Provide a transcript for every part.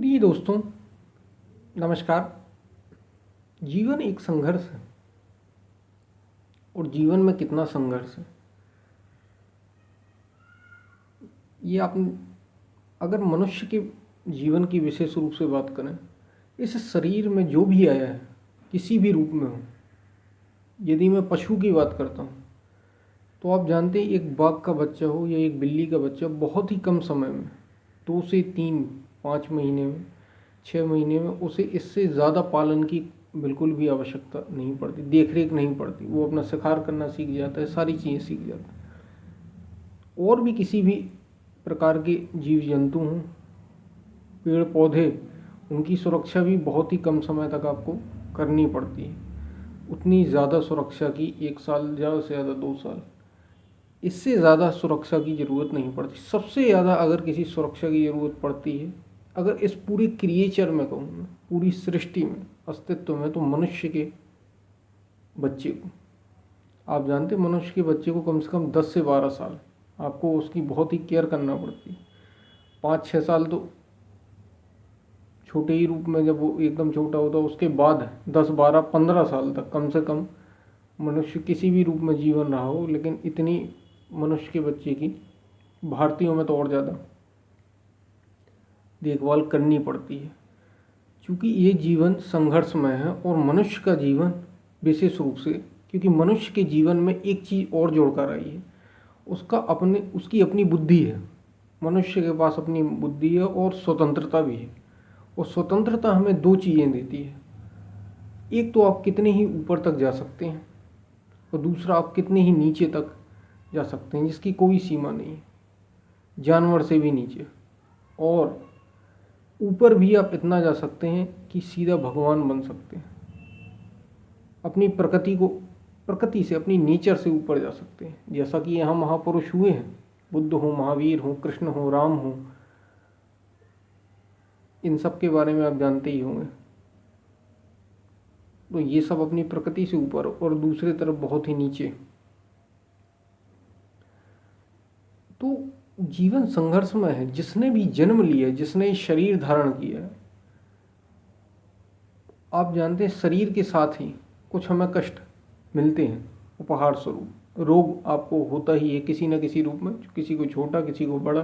प्रिय दोस्तों, नमस्कार। जीवन एक संघर्ष है और जीवन में कितना संघर्ष है ये आप अगर मनुष्य के जीवन की विशेष रूप से बात करें, इस शरीर में जो भी आया है किसी भी रूप में हो। यदि मैं पशु की बात करता हूँ तो आप जानते हैं एक बाघ का बच्चा हो या एक बिल्ली का बच्चा बहुत ही कम समय में 2 से 3-5 महीने में 6 महीने में उसे इससे ज़्यादा पालन की बिल्कुल भी आवश्यकता नहीं पड़ती, देख रेख नहीं पड़ती। वो अपना शिकार करना सीख जाता है, सारी चीज़ें सीख जाता है। और भी किसी भी प्रकार के जीव जंतु हों, पेड़ पौधे, उनकी सुरक्षा भी बहुत ही कम समय तक आपको करनी पड़ती है। उतनी ज़्यादा सुरक्षा की 1 साल, ज़्यादा से ज़्यादा 2 साल, इससे ज़्यादा सुरक्षा की ज़रूरत नहीं पड़ती। सबसे ज़्यादा अगर किसी सुरक्षा की ज़रूरत पड़ती है, अगर इस पूरे क्रिएचर में कहूँ मैं, पूरी सृष्टि में, अस्तित्व में, तो मनुष्य के बच्चे को। आप जानते हैं मनुष्य के बच्चे को कम से कम 10 से 12 साल आपको उसकी बहुत ही केयर करना पड़ती है। 5-6 साल तो छोटे ही रूप में जब वो एकदम छोटा होता है, उसके बाद 10-12-15 साल तक कम से कम मनुष्य किसी भी रूप में जीवन रहा हो, लेकिन इतनी मनुष्य के बच्चे की, भारतीयों में तो और ज़्यादा देखभाल करनी पड़ती है, क्योंकि ये जीवन संघर्षमय है। और मनुष्य का जीवन विशेष रूप से, क्योंकि मनुष्य के जीवन में एक चीज़ और जोड़कर आई है, उसकी अपनी बुद्धि है। मनुष्य के पास अपनी बुद्धि है और स्वतंत्रता भी है। और स्वतंत्रता हमें 2 चीज़ें देती है। एक तो आप कितने ही ऊपर तक जा सकते हैं, और दूसरा आप कितने ही नीचे तक जा सकते हैं, जिसकी कोई सीमा नहीं है, जानवर से भी नीचे। और ऊपर भी आप इतना जा सकते हैं कि सीधा भगवान बन सकते हैं। अपनी प्रकृति से, अपनी नेचर से ऊपर जा सकते हैं। जैसा कि यहाँ महापुरुष हुए हैं, बुद्ध हो, महावीर हो, कृष्ण हो, राम हो, इन सब के बारे में आप जानते ही होंगे। तो ये सब अपनी प्रकृति से ऊपर और दूसरी तरफ बहुत ही नीचे। तो जीवन संघर्षमय है। जिसने भी जन्म लिया, जिसने शरीर धारण किया, आप जानते हैं शरीर के साथ ही कुछ हमें कष्ट मिलते हैं उपहार स्वरूप। रोग आपको होता ही है किसी न किसी रूप में, किसी को छोटा, किसी को बड़ा।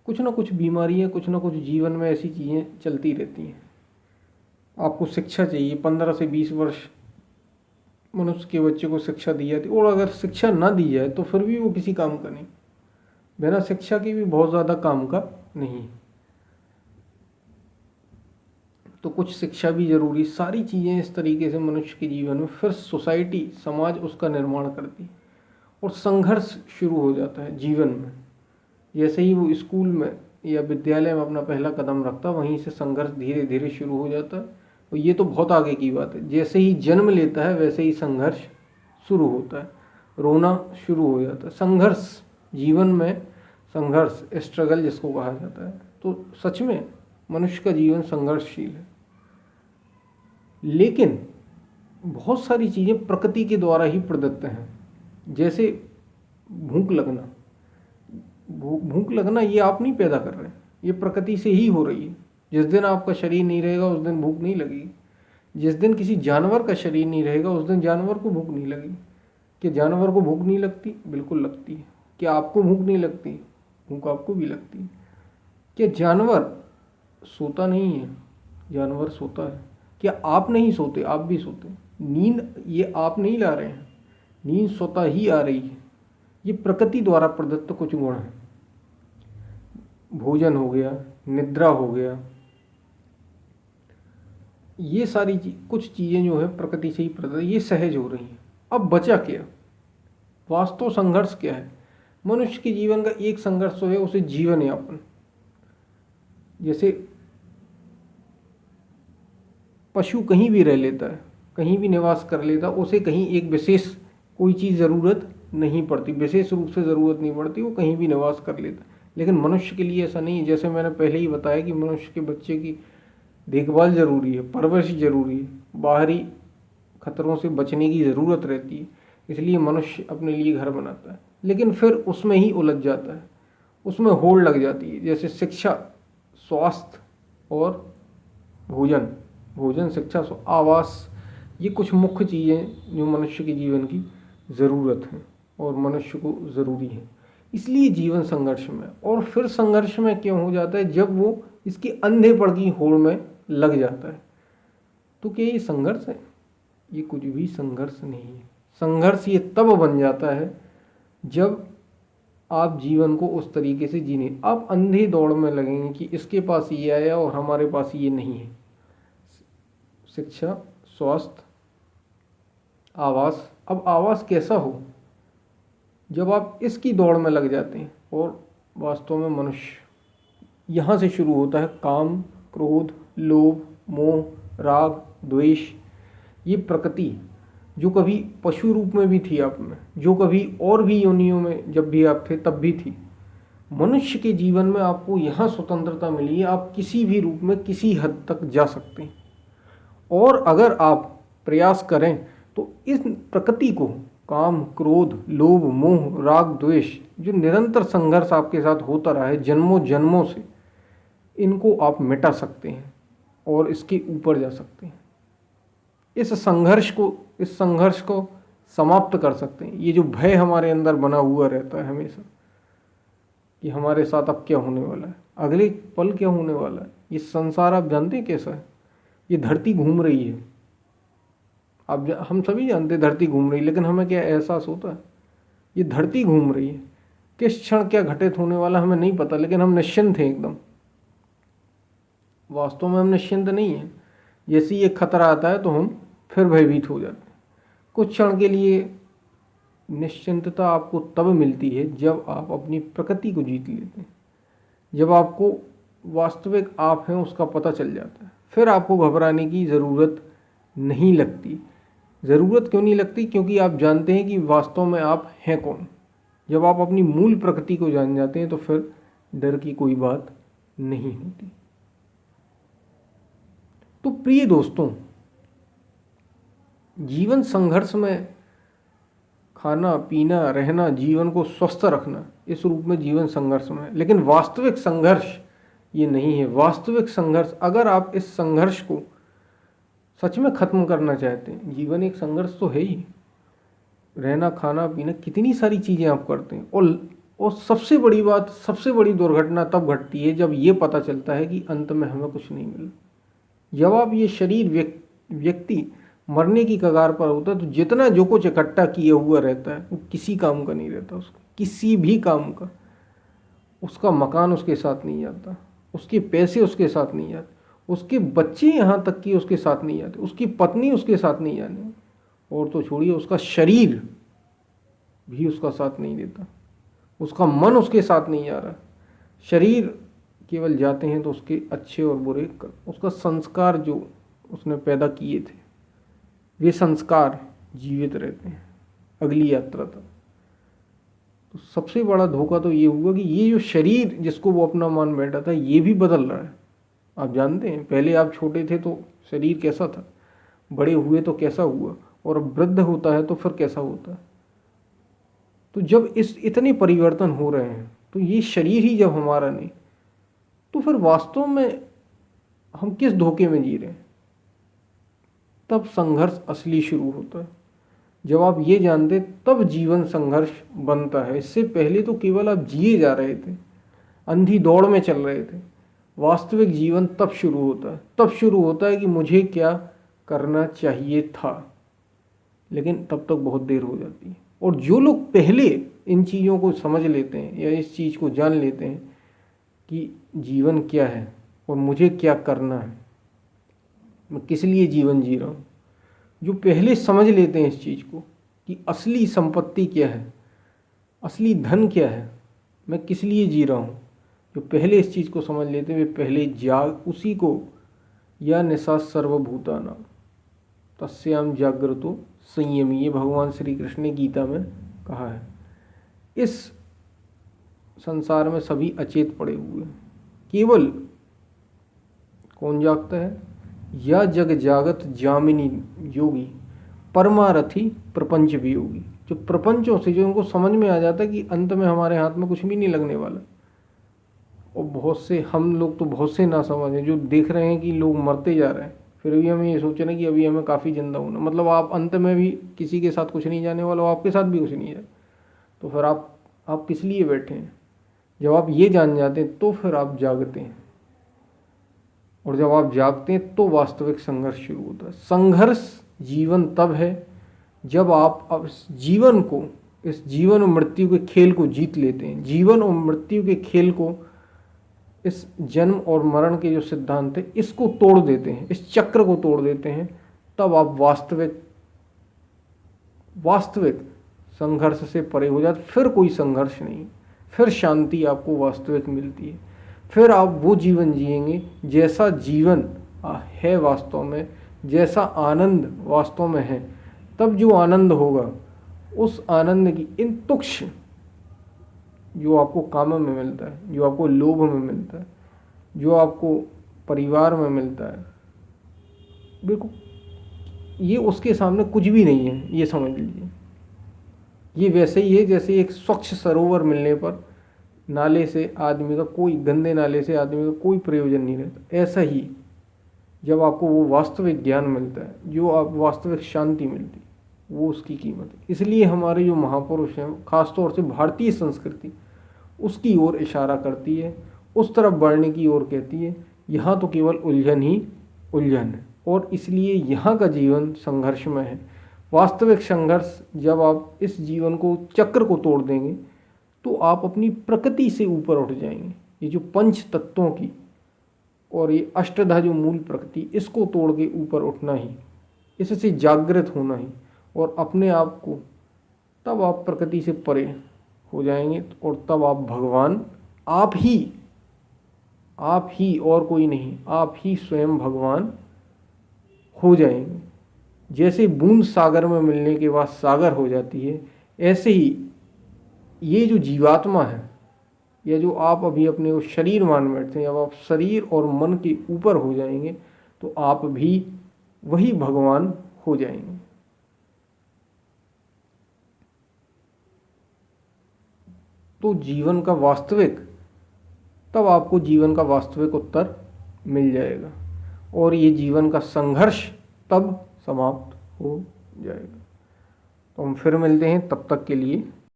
कुछ ना कुछ बीमारियां, कुछ ना कुछ जीवन में ऐसी चीज़ें चलती रहती हैं। आपको शिक्षा चाहिए, 15 से 20 वर्ष मनुष्य के बच्चे को शिक्षा दी जाती, और अगर शिक्षा ना दी जाए तो फिर भी वो किसी काम का नहीं। बिना शिक्षा के भी बहुत ज़्यादा काम का नहीं। तो कुछ शिक्षा भी जरूरी। सारी चीज़ें इस तरीके से मनुष्य के जीवन में, फिर सोसाइटी, समाज उसका निर्माण करती है और संघर्ष शुरू हो जाता है जीवन में। जैसे ही वो स्कूल में या विद्यालय में अपना पहला कदम रखता, वहीं से संघर्ष धीरे धीरे शुरू हो जाता है। और ये तो बहुत आगे की बात है। जैसे ही जन्म लेता है वैसे ही संघर्ष शुरू होता है, रोना शुरू हो जाता है। संघर्ष जीवन में, संघर्ष, स्ट्रगल जिसको कहा जाता है। तो सच में मनुष्य का जीवन संघर्षशील है। लेकिन बहुत सारी चीज़ें प्रकृति के द्वारा ही प्रदत्त हैं। जैसे भूख लगना, भूख लगना ये आप नहीं पैदा कर रहे, ये प्रकृति से ही हो रही है। जिस दिन आपका शरीर नहीं रहेगा उस दिन भूख नहीं लगेगी। जिस दिन किसी जानवर का शरीर नहीं रहेगा उस दिन जानवर को भूख नहीं लगेगी। क्या जानवर को भूख नहीं लगती? बिल्कुल लगती है। क्या आपको भूख नहीं लगती? भूख आपको भी लगती है। क्या जानवर सोता नहीं है? जानवर सोता है। क्या आप नहीं सोते? आप भी सोते हैं। नींद ये आप नहीं ला रहे हैं, नींद स्वतः ही आ रही है। ये प्रकृति द्वारा प्रदत्त कुछ गुण हैं। भोजन हो गया, निद्रा हो गया, ये सारी कुछ चीज़ें जो है प्रकृति से ही प्रदत्त, ये सहज हो रही हैं। अब बचा क्या? वास्तव संघर्ष क्या है? मनुष्य के जीवन का एक संघर्ष तो है, उसे जीवन यापन। जैसे पशु कहीं भी रह लेता है, कहीं भी निवास कर लेता, उसे कहीं एक विशेष कोई चीज़ ज़रूरत नहीं पड़ती, विशेष रूप से ज़रूरत नहीं पड़ती, वो कहीं भी निवास कर लेता। लेकिन मनुष्य के लिए ऐसा नहीं है। जैसे मैंने पहले ही बताया कि मनुष्य के बच्चे की देखभाल ज़रूरी है, परवरिश ज़रूरी है, बाहरी खतरों से बचने की ज़रूरत रहती है। इसलिए मनुष्य अपने लिए घर बनाता है, लेकिन फिर उसमें ही उलझ जाता है, उसमें होड़ लग जाती है। जैसे शिक्षा, स्वास्थ्य, और भोजन, भोजन, शिक्षा, आवास, ये कुछ मुख्य चीज़ें जो मनुष्य के जीवन की ज़रूरत है और मनुष्य को ज़रूरी है। इसलिए जीवन संघर्ष में, और फिर संघर्ष में क्यों हो जाता है, जब वो इसकी अंधेपड़ की होड़ में लग जाता है। तो क्या ये संघर्ष है? ये कुछ भी संघर्ष नहीं है। संघर्ष ये तब बन जाता है जब आप जीवन को उस तरीके से जीने, आप अंधे दौड़ में लगेंगे कि इसके पास ये आया और हमारे पास ये नहीं है। शिक्षा, स्वास्थ्य, आवास। अब आवास कैसा हो? जब आप इसकी दौड़ में लग जाते हैं। और वास्तव में मनुष्य यहाँ से शुरू होता है। काम, क्रोध, लोभ, मोह, राग, द्वेष, ये प्रकृति जो कभी पशु रूप में भी थी आप में, जो कभी और भी योनियों में जब भी आप थे तब भी थी, मनुष्य के जीवन में आपको यहाँ स्वतंत्रता मिली है। आप किसी भी रूप में किसी हद तक जा सकते हैं। और अगर आप प्रयास करें तो इस प्रकृति को, काम, क्रोध, लोभ, मोह, राग, द्वेष, जो निरंतर संघर्ष आपके साथ होता रहा है जन्मों जन्मों से, इनको आप मिटा सकते हैं और इसके ऊपर जा सकते हैं। इस संघर्ष को समाप्त कर सकते हैं। ये जो भय हमारे अंदर बना हुआ रहता है हमेशा कि हमारे साथ अब क्या होने वाला है, अगले पल क्या होने वाला है। ये संसार आप जानते हैं कैसा है? ये धरती घूम रही है। अब हम सभी जानते हैं धरती घूम रही है, लेकिन हमें क्या एहसास होता है? ये धरती घूम रही है। किस क्षण क्या घटित होने वाला हमें नहीं पता, लेकिन हम निश्चिंत हैं एकदम। वास्तव में हम निश्चिंत नहीं हैं। जैसे ये खतरा आता है तो हम फिर भयभीत हो जाते हैं। कुछ क्षण के लिए निश्चिंतता आपको तब मिलती है जब आप अपनी प्रकृति को जीत लेते हैं, जब आपको वास्तविक आप हैं उसका पता चल जाता है। फिर आपको घबराने की ज़रूरत नहीं लगती। ज़रूरत क्यों नहीं लगती? क्योंकि आप जानते हैं कि वास्तव में आप हैं कौन। जब आप अपनी मूल प्रकृति को जान जाते हैं तो फिर डर की कोई बात नहीं होती। तो प्रिय दोस्तों, जीवन संघर्ष में खाना, पीना, रहना, जीवन को स्वस्थ रखना, इस रूप में जीवन संघर्ष में है। लेकिन वास्तविक संघर्ष ये नहीं है। वास्तविक संघर्ष, अगर आप इस संघर्ष को सच में ख़त्म करना चाहते हैं, जीवन एक संघर्ष तो है ही। रहना, खाना, पीना, कितनी सारी चीज़ें आप करते हैं। और सबसे बड़ी बात, सबसे बड़ी दुर्घटना तब घटती है जब ये पता चलता है कि अंत में हमें कुछ नहीं मिला। जब आप ये शरीर व्यक्ति मरने की कगार पर होता है तो जितना जो कुछ इकट्ठा किया हुआ रहता है वो किसी काम का नहीं रहता। उसका किसी भी काम का, उसका मकान उसके साथ नहीं जाता, उसके पैसे उसके साथ नहीं जाते, उसके बच्चे यहाँ तक कि उसके साथ नहीं जाते, उसकी पत्नी उसके साथ नहीं जाने, और तो छोड़िए उसका शरीर भी उसका साथ नहीं देता, उसका मन उसके साथ नहीं जा रहा। शरीर केवल जाते हैं तो उसके अच्छे और बुरे, उसका संस्कार जो उसने पैदा किए थे वे संस्कार जीवित रहते हैं अगली यात्रा तक। तो सबसे बड़ा धोखा तो ये हुआ कि ये जो शरीर जिसको वो अपना मान बैठा था ये भी बदल रहा है। आप जानते हैं पहले आप छोटे थे तो शरीर कैसा था, बड़े हुए तो कैसा हुआ, और अब वृद्ध होता है तो फिर कैसा होता है। तो जब इतने परिवर्तन हो रहे हैं तो ये शरीर ही जब हमारा नहीं, तो फिर वास्तव में हम किस धोखे में जी रहे हैं? तब संघर्ष असली शुरू होता है। जब आप ये जानते तब जीवन संघर्ष बनता है। इससे पहले तो केवल आप जिए जा रहे थे, अंधी दौड़ में चल रहे थे। वास्तविक जीवन तब शुरू होता है। तब शुरू होता है कि मुझे क्या करना चाहिए था, लेकिन तब तक बहुत देर हो जाती है। और जो लोग पहले इन चीज़ों को समझ लेते हैं या इस चीज़ को जान लेते हैं कि जीवन क्या है और मुझे क्या करना है, मैं किस लिए जीवन जी रहा हूँ, जो पहले समझ लेते हैं इस चीज़ को कि असली संपत्ति क्या है, असली धन क्या है, मैं किस लिए जी रहा हूँ, जो पहले इस चीज़ को समझ लेते हैं वे पहले उसी को, या निशा सर्वभूतानां तस्याम जागृतो संयमी, ये भगवान श्री कृष्ण ने गीता में कहा है। इस संसार में सभी अचेत पड़े हुए हैं, केवल कौन जागता है? या जग जागत जामिनी योगी परमारथी प्रपंच वियोगी, जो प्रपंचों से, जो उनको समझ में आ जाता है कि अंत में हमारे हाथ में कुछ भी नहीं लगने वाला, और बहुत से हम लोग तो बहुत से ना समझ हैं जो देख रहे हैं कि लोग मरते जा रहे हैं, फिर भी हमें ये सोचना कि अभी हमें काफ़ी जिंदा होना, मतलब आप अंत में भी किसी के साथ कुछ नहीं जाने वाला हो, आपके साथ भी कुछ नहीं जाए, तो फिर आप किस लिए बैठे हैं? जब आप ये जान जाते हैं तो फिर आप जागते हैं, और जब आप जागते हैं तो वास्तविक संघर्ष शुरू होता है। संघर्ष जीवन तब है जब आप अब इस जीवन और मृत्यु के खेल को जीत लेते हैं। जीवन और मृत्यु के खेल को, इस जन्म और मरण के जो सिद्धांत है इसको तोड़ देते हैं, इस चक्र को तोड़ देते हैं, तब आप वास्तविक संघर्ष से परे हो जाते। फिर कोई संघर्ष नहीं, फिर शांति आपको वास्तविक मिलती है। फिर आप वो जीवन जिएंगे जैसा जीवन है वास्तव में, जैसा आनंद वास्तव में है। तब जो आनंद होगा, उस आनंद की इन तुच्छ, जो आपको काम में मिलता है, जो आपको लोभ में मिलता है, जो आपको परिवार में मिलता है, बिल्कुल ये उसके सामने कुछ भी नहीं है, ये समझ लीजिए। ये वैसे ही है जैसे एक स्वच्छ सरोवर मिलने पर नाले से आदमी का कोई, गंदे नाले से आदमी का कोई प्रयोजन नहीं रहता। ऐसा ही जब आपको वो वास्तविक ज्ञान मिलता है, जो आप वास्तविक शांति मिलती है, वो उसकी कीमत है। इसलिए हमारे जो महापुरुष हैं, खासतौर से भारतीय संस्कृति उसकी ओर इशारा करती है, उस तरफ बढ़ने की ओर कहती है। यहाँ तो केवल उलझन ही उलझन है, और इसलिए यहाँ का जीवन संघर्षमय है। वास्तविक संघर्ष, जब आप इस जीवन को, चक्र को तोड़ देंगे, तो आप अपनी प्रकृति से ऊपर उठ जाएंगे। ये जो पंच तत्वों की और ये अष्टधा जो मूल प्रकृति, इसको तोड़ के ऊपर उठना ही, इससे जागृत होना ही, और अपने आप को, तब आप प्रकृति से परे हो जाएंगे, और तब आप भगवान, आप ही और कोई नहीं, आप ही स्वयं भगवान हो जाएंगे। जैसे बूंद सागर में मिलने के बाद सागर हो जाती है, ऐसे ही ये जो जीवात्मा है, या जो आप अभी अपने को शरीर मान बैठते हैं, जब आप शरीर और मन के ऊपर हो जाएंगे तो आप भी वही भगवान हो जाएंगे। तो जीवन का वास्तविक, तब आपको जीवन का वास्तविक उत्तर मिल जाएगा, और ये जीवन का संघर्ष तब समाप्त हो जाएगा। तो हम फिर मिलते हैं, तब तक के लिए